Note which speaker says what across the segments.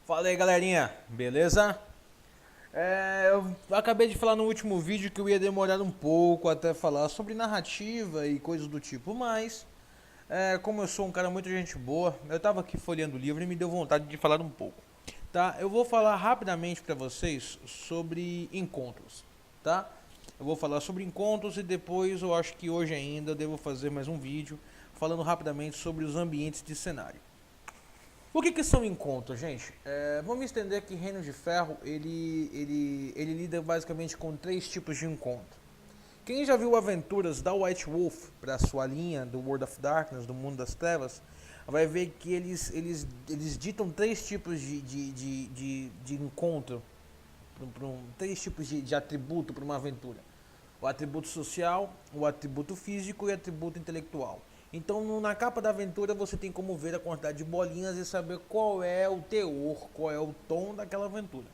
Speaker 1: Fala aí, galerinha, beleza? Eu acabei de falar no último vídeo que eu ia demorar um pouco até falar sobre narrativa e coisas do tipo, mas como eu sou um cara muito gente boa, eu tava aqui folheando o livro e me deu vontade de falar um pouco, tá? Eu vou falar rapidamente pra vocês sobre encontros, tá? Eu vou falar sobre encontros e depois eu acho que hoje ainda eu devo fazer mais um vídeo falando rapidamente sobre os ambientes de cenário. O que são encontros, gente? Vamos entender que Reino de Ferro ele lida basicamente com três tipos de encontro. Quem já viu aventuras da White Wolf para sua linha do World of Darkness, do Mundo das Trevas, vai ver que eles ditam três tipos de encontro, três tipos de atributo para uma aventura: o atributo social, o atributo físico e o atributo intelectual. Então, na capa da aventura, você tem como ver a quantidade de bolinhas e saber qual é o teor, qual é o tom daquela aventura.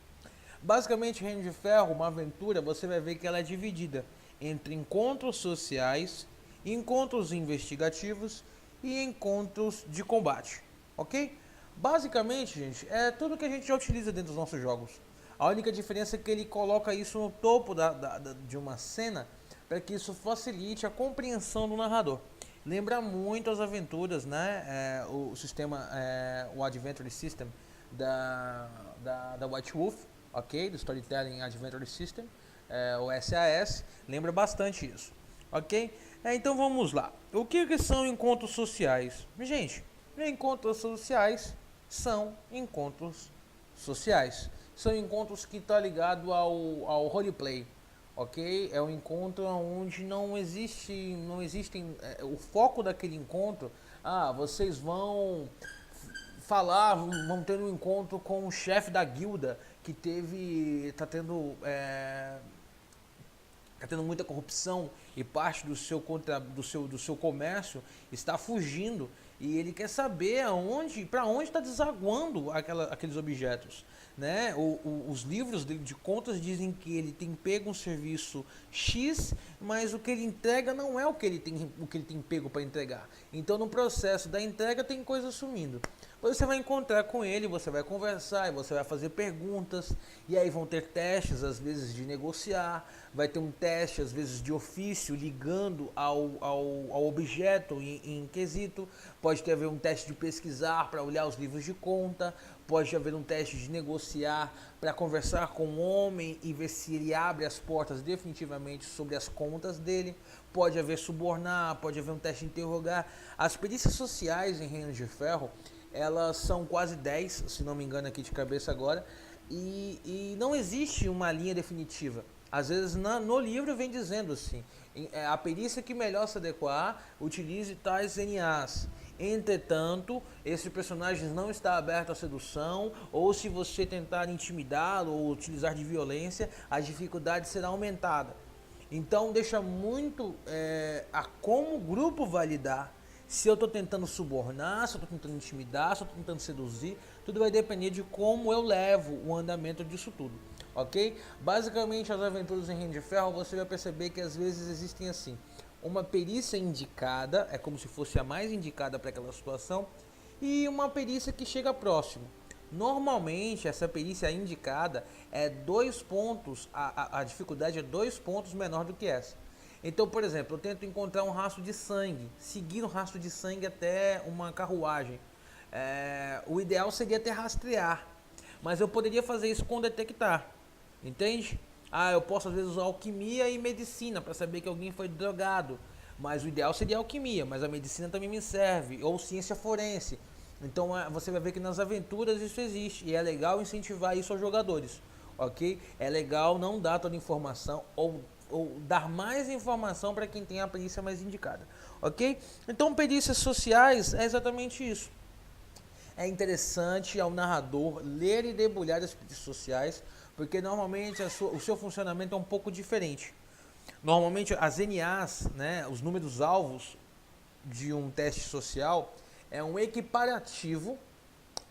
Speaker 1: Basicamente, Reino de Ferro, uma aventura, você vai ver que ela é dividida entre encontros sociais, encontros investigativos e encontros de combate, ok? Basicamente, gente, é tudo que a gente já utiliza dentro dos nossos jogos. A única diferença é que ele coloca isso no topo de uma cena para que isso facilite a compreensão do narrador. Lembra muito as aventuras, né? O sistema, o Adventure System da White Wolf, ok? Do Storytelling Adventure System, o SAS, lembra bastante isso, ok? Então vamos lá. O que são encontros sociais? Gente, encontros sociais são encontros sociais. São encontros que estão ligados ao roleplay, ok? É um encontro onde não existem, o foco daquele encontro, vocês vão falar, vão ter um encontro com o chefe da guilda que tá tendo muita corrupção e parte do seu comércio está fugindo e ele quer saber para onde está desaguando aqueles objetos, né? Os livros de contas dizem que ele tem pego um serviço X, mas o que ele entrega não é o que ele tem pego para entregar. Então, no processo da entrega tem coisa sumindo. Você vai encontrar com ele, você vai conversar, e você vai fazer perguntas, e aí vão ter testes, às vezes, de negociar, vai ter um teste, às vezes, de ofício, ligando ao objeto em quesito, pode ter haver um teste de pesquisar para olhar os livros de conta, pode haver um teste de negociar para conversar com o homem e ver se ele abre as portas definitivamente sobre as contas dele, pode haver subornar, pode haver um teste de interrogar. As perícias sociais em Reino de Ferro, elas são quase 10, se não me engano aqui de cabeça agora, e não existe uma linha definitiva. Às vezes no livro vem dizendo assim, a perícia que melhor se adequar, utilize tais NAs. Entretanto, esse personagem não está aberto à sedução, ou se você tentar intimidá-lo ou utilizar de violência, a dificuldade será aumentada. Então deixa muito a como o grupo vai lidar. Se eu estou tentando subornar, se eu estou tentando intimidar, se eu estou tentando seduzir, tudo vai depender de como eu levo o andamento disso tudo, ok? Basicamente, as aventuras em Reino de Ferro, você vai perceber que às vezes existem assim, uma perícia indicada, é como se fosse a mais indicada para aquela situação, e uma perícia que chega próximo. Normalmente, essa perícia indicada é 2 pontos, a dificuldade é 2 pontos menor do que essa. Então, por exemplo, eu tento encontrar um rastro de sangue, seguir um rastro de sangue até uma carruagem. O ideal seria até rastrear, mas eu poderia fazer isso com detectar, entende? Eu posso às vezes usar alquimia e medicina para saber que alguém foi drogado, mas o ideal seria alquimia, mas a medicina também me serve, ou ciência forense. Então você vai ver que nas aventuras isso existe e é legal incentivar isso aos jogadores, ok? É legal não dar toda a informação ou dar mais informação para quem tem a perícia mais indicada, ok? Então perícias sociais é exatamente isso. É interessante ao narrador ler e debulhar as perícias sociais, porque normalmente o seu funcionamento é um pouco diferente. Normalmente as NAs, né, os números alvos de um teste social, é um equiparativo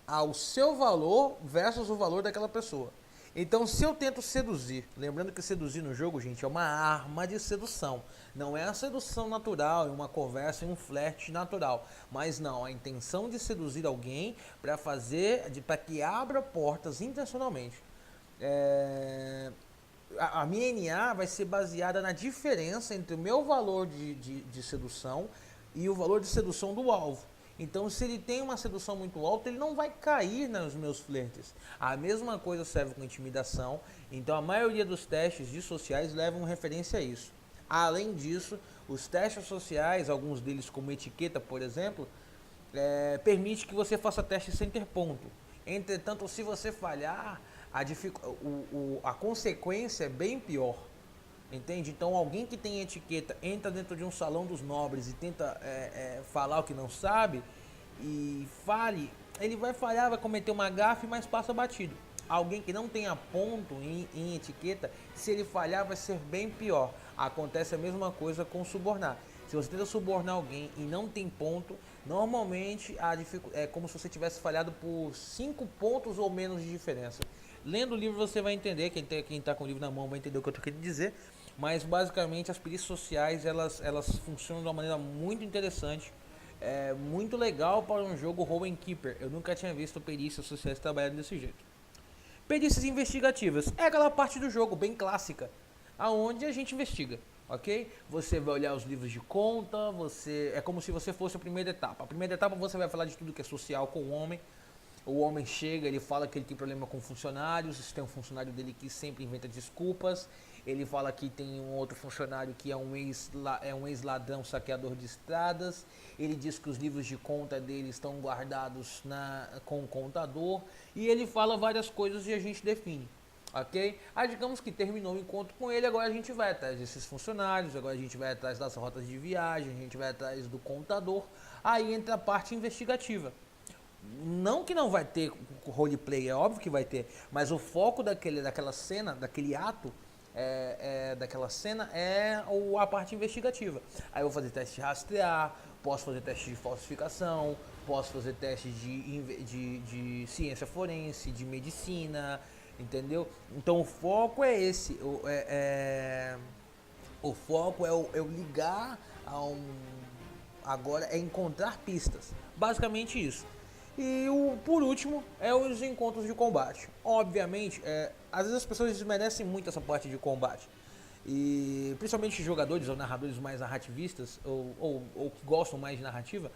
Speaker 1: ao seu valor versus o valor daquela pessoa. Então, se eu tento seduzir, lembrando que seduzir no jogo, gente, é uma arma de sedução. Não é a sedução natural, é uma conversa, um flerte natural. Mas não, a intenção de seduzir alguém para que abra portas intencionalmente. A minha NA vai ser baseada na diferença entre o meu valor de sedução e o valor de sedução do alvo. Então, se ele tem uma sedução muito alta, ele não vai cair nos meus flertes. A mesma coisa serve com intimidação. Então, a maioria dos testes de sociais levam referência a isso. Além disso, os testes sociais, alguns deles como etiqueta, por exemplo, permite que você faça testes sem ter ponto. Entretanto, se você falhar, a consequência é bem pior. Entende? Então alguém que tem etiqueta entra dentro de um salão dos nobres e tenta falar o que não sabe e fale, ele vai falhar, vai cometer uma gafe, mas passa batido. Alguém que não tenha ponto em etiqueta, se ele falhar vai ser bem pior. Acontece a mesma coisa com subornar. Se você tenta subornar alguém e não tem ponto, normalmente é como se você tivesse falhado por 5 pontos ou menos de diferença. Lendo o livro você vai entender, quem está com o livro na mão vai entender o que eu estou querendo dizer. Mas basicamente as perícias sociais elas funcionam de uma maneira muito interessante, muito legal para um jogo Roll and Keeper. Eu nunca tinha visto perícias sociais trabalhando desse jeito. Perícias investigativas é aquela parte do jogo bem clássica, aonde a gente investiga, ok? Você vai olhar os livros de conta, é como se você fosse a primeira etapa. A primeira etapa você vai falar de tudo que é social com o homem. O homem chega, ele fala que ele tem problema com funcionários, tem um funcionário dele que sempre inventa desculpas. Ele fala que tem um outro funcionário que é um ex-ladrão saqueador de estradas. Ele diz que os livros de conta dele estão guardados com o contador. E ele fala várias coisas e a gente define, ok? Aí digamos que terminou o encontro com ele, agora a gente vai atrás desses funcionários, agora a gente vai atrás das rotas de viagem, a gente vai atrás do contador. Aí entra a parte investigativa. Não que não vai ter roleplay, é óbvio que vai ter, mas o foco daquela cena, daquele ato, daquela cena é a parte investigativa. Aí eu vou fazer teste de rastrear, posso fazer teste de falsificação, posso fazer teste de ciência forense, de medicina, entendeu? Então o foco é esse, o foco é eu ligar agora é encontrar pistas, basicamente isso. E por último, os encontros de combate. Obviamente, às vezes as pessoas desmerecem muito essa parte de combate. E principalmente jogadores ou narradores mais narrativistas, ou que gostam mais de narrativa,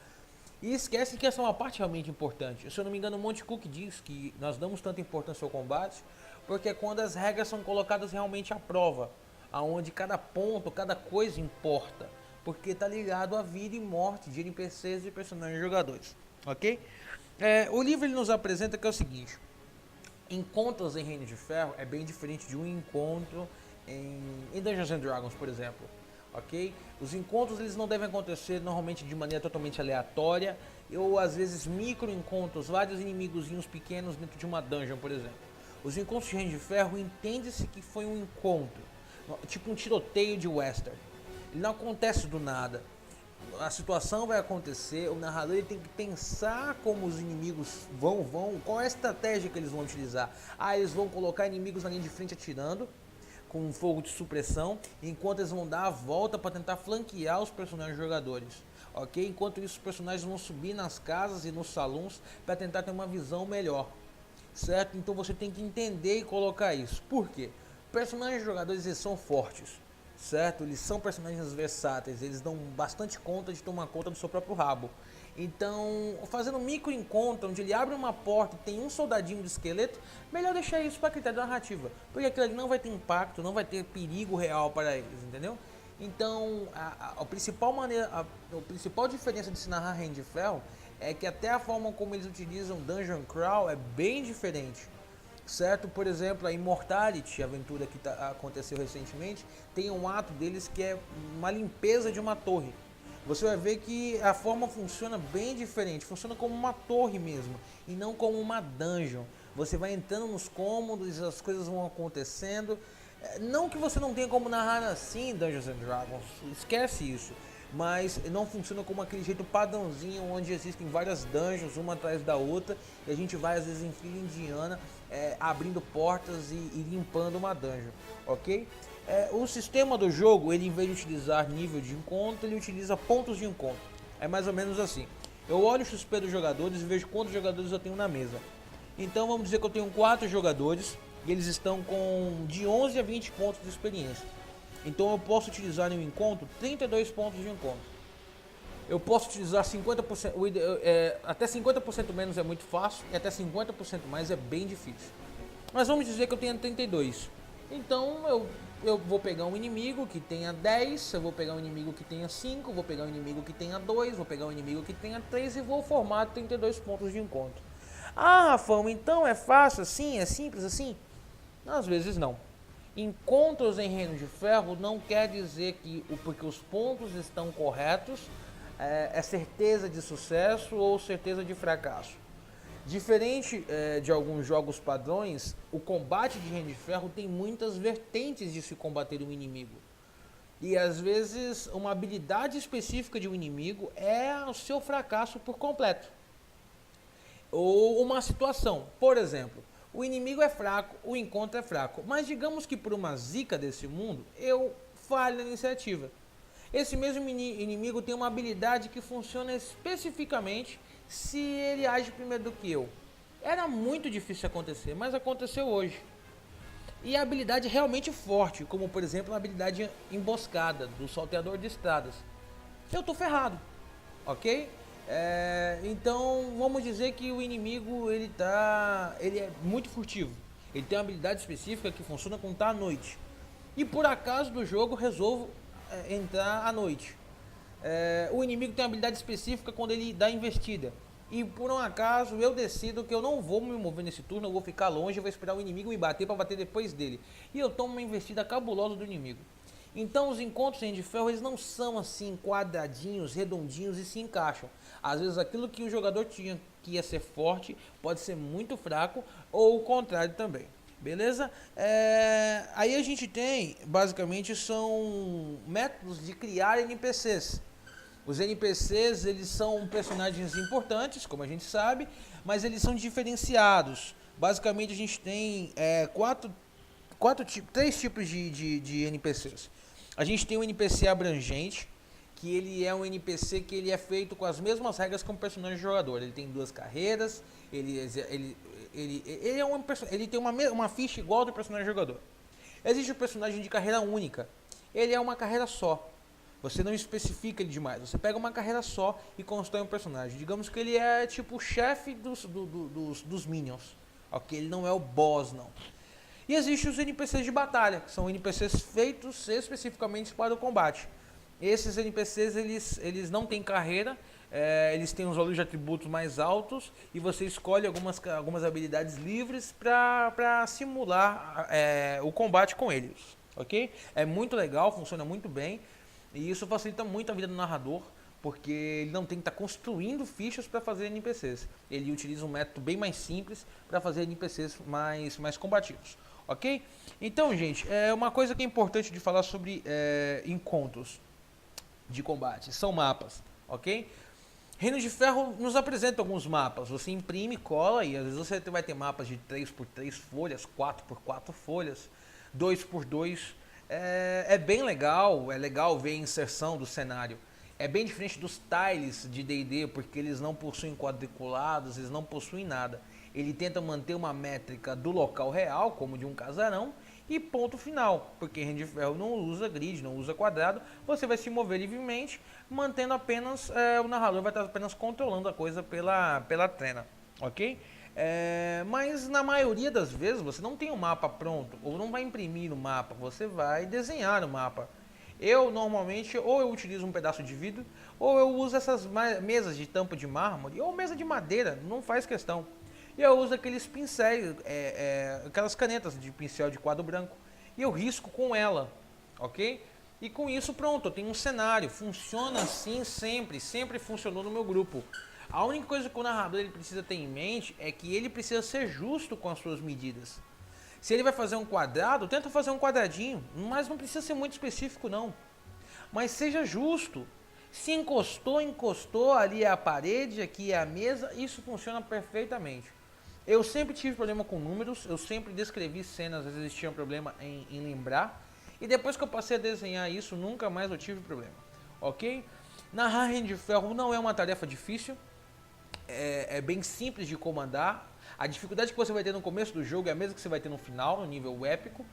Speaker 1: e esquecem que essa é uma parte realmente importante. Se eu não me engano, o Monte Cook diz que nós damos tanta importância ao combate, porque é quando as regras são colocadas realmente à prova, aonde cada ponto, cada coisa importa, porque está ligado à vida e morte de NPCs e personagens jogadores, ok? O livro ele nos apresenta que é o seguinte: encontros em Reino de Ferro é bem diferente de um encontro em Dungeons and Dragons, por exemplo, ok? Os encontros eles não devem acontecer normalmente de maneira totalmente aleatória, ou às vezes micro encontros, vários inimigozinhos pequenos dentro de uma dungeon, por exemplo. Os encontros de Reino de Ferro entende-se que foi um encontro, tipo um tiroteio de western. Ele não acontece do nada. A situação vai acontecer, o narrador ele tem que pensar como os inimigos qual é a estratégia que eles vão utilizar. Eles vão colocar inimigos na linha de frente atirando, com um fogo de supressão, enquanto eles vão dar a volta para tentar flanquear os personagens jogadores, ok? Enquanto isso, os personagens vão subir nas casas e nos salões para tentar ter uma visão melhor, certo? Então você tem que entender e colocar isso. Por quê? Personagens jogadores eles são fortes, certo? Eles são personagens versáteis, eles dão bastante conta de tomar conta do seu próprio rabo. Então, fazendo um micro encontro onde ele abre uma porta e tem um soldadinho de esqueleto, melhor deixar isso para critério da narrativa, porque aquilo ali não vai ter impacto, não vai ter perigo real para eles, entendeu? Então, a principal diferença de se narrar Reino de Ferro é que até a forma como eles utilizam Dungeon Crawl é bem diferente. Certo? Por exemplo, a Immortality, a aventura que aconteceu recentemente, tem um ato deles que é uma limpeza de uma torre. Você vai ver que a forma funciona bem diferente, funciona como uma torre mesmo, e não como uma dungeon. Você vai entrando nos cômodos, as coisas vão acontecendo. Não que você não tenha como narrar assim Dungeons and Dragons, esquece isso. mas não funciona como aquele jeito padrãozinho, onde existem várias dungeons, uma atrás da outra, e a gente vai às vezes em fila indiana, abrindo portas e limpando uma dungeon, ok? O sistema do jogo, ele em vez de utilizar nível de encontro, ele utiliza pontos de encontro. É mais ou menos assim. Eu olho o XP dos jogadores e vejo quantos jogadores eu tenho na mesa. Então vamos dizer que eu tenho 4 jogadores e eles estão com de 11 a 20 pontos de experiência. Então eu posso utilizar em um encontro 32 pontos de encontro. Eu posso utilizar 50%, até 50% menos é muito fácil e até 50% mais é bem difícil. Mas vamos dizer que eu tenho 32. Então eu vou pegar um inimigo que tenha 10, eu vou pegar um inimigo que tenha 5, vou pegar um inimigo que tenha 2, vou pegar um inimigo que tenha 3 e vou formar 32 pontos de encontro. Ah, Rafão, então é fácil assim? É simples assim? Às vezes não. Encontros em Reino de Ferro não quer dizer que porque os pontos estão corretos é certeza de sucesso ou certeza de fracasso. Diferente de alguns jogos padrões, o combate de Reino de Ferro tem muitas vertentes de se combater um inimigo. E às vezes uma habilidade específica de um inimigo é o seu fracasso por completo. Ou uma situação, por exemplo, o inimigo é fraco, o encontro é fraco, mas digamos que por uma zica desse mundo, eu falho na iniciativa. Esse mesmo inimigo tem uma habilidade que funciona especificamente se ele age primeiro do que eu. Era muito difícil acontecer, mas aconteceu hoje. E a habilidade é realmente forte, como por exemplo a habilidade emboscada do salteador de estradas. Eu tô ferrado, ok? Então vamos dizer que o inimigo ele é muito furtivo. Ele tem uma habilidade específica que funciona quando está à noite. E por acaso do jogo resolvo entrar à noite. O inimigo tem uma habilidade específica quando ele dá investida. E por um acaso eu decido que eu não vou me mover nesse turno, eu vou ficar longe, eu vou esperar o inimigo me bater para bater depois dele. E eu tomo uma investida cabulosa do inimigo. Então os encontros em de ferro eles não são assim quadradinhos, redondinhos e se encaixam. Às vezes aquilo que o jogador tinha que ia ser forte pode ser muito fraco ou o contrário também. Beleza? Aí a gente tem, basicamente, são métodos de criar NPCs. Os NPCs, eles são personagens importantes, como a gente sabe, mas eles são diferenciados. Basicamente, a gente tem três tipos de NPCs. A gente tem um NPC abrangente, que ele é um NPC que ele é feito com as mesmas regras que um personagem jogador. Ele tem 2 carreiras, ele tem uma ficha igual ao do personagem jogador. Existe o personagem de carreira única. Ele é uma carreira só. Você não especifica ele demais. Você pega uma carreira só e constrói um personagem. Digamos que ele é tipo o chefe dos minions. Ok? Ele não é o boss, não. E existem os NPCs de batalha, que são NPCs feitos especificamente para o combate. Esses NPCs, eles não têm carreira, eles têm os valores de atributos mais altos e você escolhe algumas habilidades livres para simular o combate com eles, ok? É muito legal, funciona muito bem e isso facilita muito a vida do narrador, porque ele não tem que estar construindo fichas para fazer NPCs. Ele utiliza um método bem mais simples para fazer NPCs mais combativos, ok? Então, gente, uma coisa que é importante de falar sobre encontros de combate são mapas, ok? Reino de Ferro nos apresenta alguns mapas. Você imprime, cola e às vezes você vai ter mapas de 3x3 folhas, 4x4 folhas, 2x2. É bem legal, é legal ver a inserção do cenário. É bem diferente dos tiles de D&D, porque eles não possuem quadriculados, eles não possuem nada. Ele tenta manter uma métrica do local real, como de um casarão, e ponto final, porque Reino de Ferro não usa grid, não usa quadrado, você vai se mover livremente, mantendo apenas, o narrador vai estar apenas controlando a coisa pela trena, ok? Mas na maioria das vezes você não tem um mapa pronto, ou não vai imprimir o mapa, você vai desenhar o mapa. Eu normalmente, ou eu utilizo um pedaço de vidro, ou eu uso essas mesas de tampa de mármore, ou mesa de madeira, não faz questão. E eu uso aqueles pincéis, aquelas canetas de pincel de quadro branco, e eu risco com ela, ok? E com isso pronto, eu tenho um cenário, funciona assim sempre funcionou no meu grupo. A única coisa que o narrador ele precisa ter em mente é que ele precisa ser justo com as suas medidas. Se ele vai fazer um quadrado, tenta fazer um quadradinho, mas não precisa ser muito específico não. Mas seja justo. Se encostou, encostou, ali é a parede, aqui é a mesa, isso funciona perfeitamente. Eu sempre tive problema com números, eu sempre descrevi cenas, às vezes tinha problema em lembrar, e depois que eu passei a desenhar isso, nunca mais eu tive problema, ok? Narrar Reino de Ferro não é uma tarefa difícil, é bem simples de comandar. A dificuldade que você vai ter no começo do jogo é a mesma que você vai ter no final, no nível épico.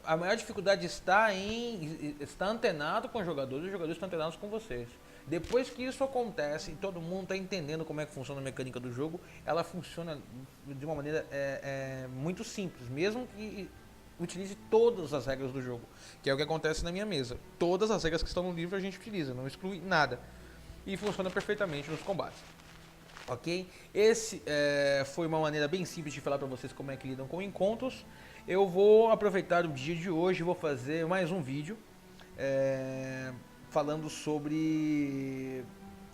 Speaker 1: A maior dificuldade está em estar antenado com os jogadores estão antenados com vocês. Depois que isso acontece e todo mundo está entendendo como é que funciona a mecânica do jogo, ela funciona de uma maneira muito simples, mesmo que utilize todas as regras do jogo, que é o que acontece na minha mesa. Todas as regras que estão no livro a gente utiliza, não exclui nada. E funciona perfeitamente nos combates. Ok? Esse foi uma maneira bem simples de falar para vocês como é que lidam com encontros. Eu vou aproveitar o dia de hoje e vou fazer mais um vídeo falando sobre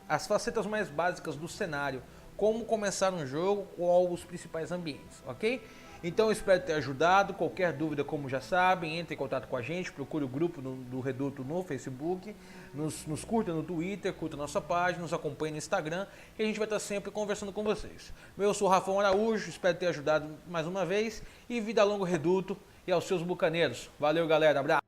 Speaker 1: as facetas mais básicas do cenário, como começar um jogo, qual os principais ambientes, ok? Então eu espero ter ajudado. Qualquer dúvida, como já sabem, entre em contato com a gente, procure o grupo do Reduto no Facebook, nos curta no Twitter, curta nossa página, nos acompanhe no Instagram, que a gente vai estar sempre conversando com vocês. Eu sou o Rafão Araújo, espero ter ajudado mais uma vez, e vida longa ao Reduto e aos seus bucaneiros. Valeu, galera, abraço!